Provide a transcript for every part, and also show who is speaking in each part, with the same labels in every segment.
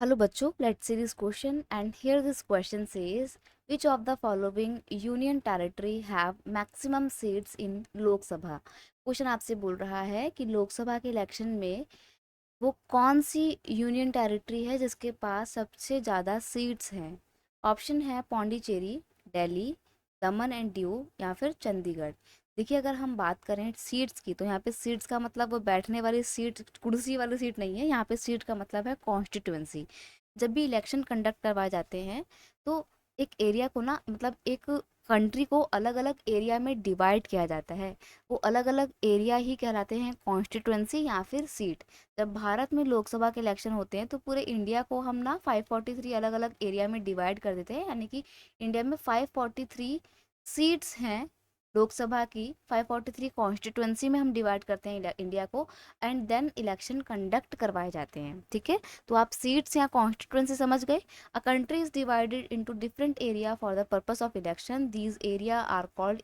Speaker 1: Hello बच्चों, let's see this question and here this question says which of the following union territory have maximum seats in लोक सभा। Question आपसे बोल रहा है कि लोकसभा के इलेक्शन में वो कौन सी यूनियन टेरिटरी है जिसके पास सबसे ज़्यादा सीट्स हैं। ऑप्शन है पौंडीचेरी, दिल्ली, दमन एंड दीव या फिर चंडीगढ़। देखिए, अगर हम बात करें सीट्स की तो यहाँ पे सीट्स का मतलब वो बैठने वाली सीट, कुर्सी वाली सीट नहीं है। यहाँ पे सीट का मतलब है कॉन्स्टिट्यूएंसी। जब भी इलेक्शन कंडक्ट करवाए जाते हैं तो एक एरिया को ना, मतलब एक कंट्री को अलग अलग एरिया में डिवाइड किया जाता है। वो अलग अलग एरिया ही कहलाते हैं कॉन्स्टिट्यूएंसी या फिर सीट। जब भारत में लोकसभा के इलेक्शन होते हैं तो पूरे इंडिया को हम ना 543 अलग अलग एरिया में डिवाइड कर देते हैं, यानी कि इंडिया में 543 सीट्स हैं लोकसभा की। 543 कॉन्स्टिट्यूएंसी में हम डिवाइड करते हैं इंडिया को, एंड देन इलेक्शन कंडक्ट करवाए जाते हैं। ठीक है, तो आप सीट्स या कॉन्स्टिट्यूएंसी समझ गए। A country is divided into different area for the purpose of election, these area are called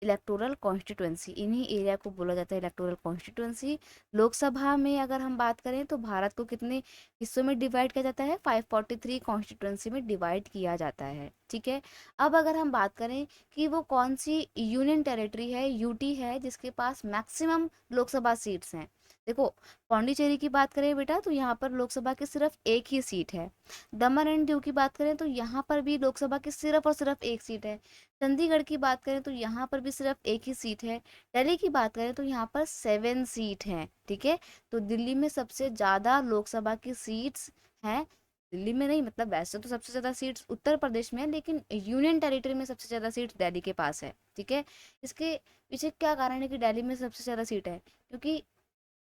Speaker 1: electoral constituency. इन्हीं एरिया को बोला जाता है इलेक्टोरल कॉन्स्टिट्यूएंसी। लोकसभा में अगर हम बात करें तो भारत को कितने हिस्सों में डिवाइड किया जाता है, 543 कॉन्स्टिट्यूएंसी में डिवाइड किया जाता है। ठीक है, अब अगर हम बात करें कि वो कौन सी यूनियन टेरिटरी है, यूटी है, जिसके पास मैक्सिमम लोकसभा सीट्स हैं। देखो, पौंडीचेरी की बात करें बेटा तो यहाँ पर लोकसभा की सिर्फ एक ही सीट है। दमन एंड दीव की बात करें तो यहाँ पर भी लोकसभा की सिर्फ और सिर्फ एक सीट है। चंडीगढ़ की बात करें तो यहाँ पर भी सिर्फ एक ही सीट है। दिल्ली की बात करें तो यहाँ पर 7 सीट हैं। ठीक है, तो दिल्ली में सबसे ज़्यादा लोकसभा की सीट्स हैं। दिल्ली में नहीं, मतलब वैसे तो सबसे ज़्यादा सीट्स उत्तर प्रदेश में है, लेकिन यूनियन टेरिटरी में सबसे ज़्यादा सीट्स दिल्ली के पास है। ठीक है, इसके पीछे क्या कारण है कि दिल्ली में सबसे ज़्यादा सीट है, क्योंकि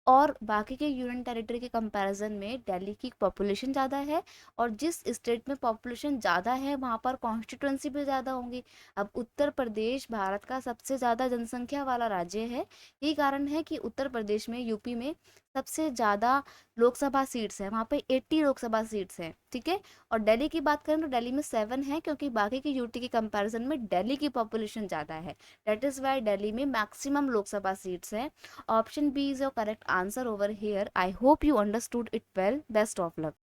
Speaker 1: और बाकी के यूनियन टेरिटरी के कंपैरिजन में दिल्ली की पॉपुलेशन ज़्यादा है, और जिस स्टेट में पॉपुलेशन ज़्यादा है वहाँ पर कॉन्स्टिट्यूंसी भी ज़्यादा होंगी। अब उत्तर प्रदेश भारत का सबसे ज़्यादा जनसंख्या वाला राज्य है। यही कारण है कि उत्तर प्रदेश में, यूपी में सबसे ज़्यादा लोकसभा सीट्स हैं। वहाँ पे 80 लोकसभा सीट्स हैं। ठीक है, और दिल्ली की बात करें तो दिल्ली में 7 है, क्योंकि बाकी की यूटी के कंपैरिजन में दिल्ली की पॉपुलेशन ज़्यादा है। दैट इज़ वाई दिल्ली में मैक्सिमम लोकसभा सीट्स हैं। Option B is your correct answer over here. I hope you understood it well. Best of luck.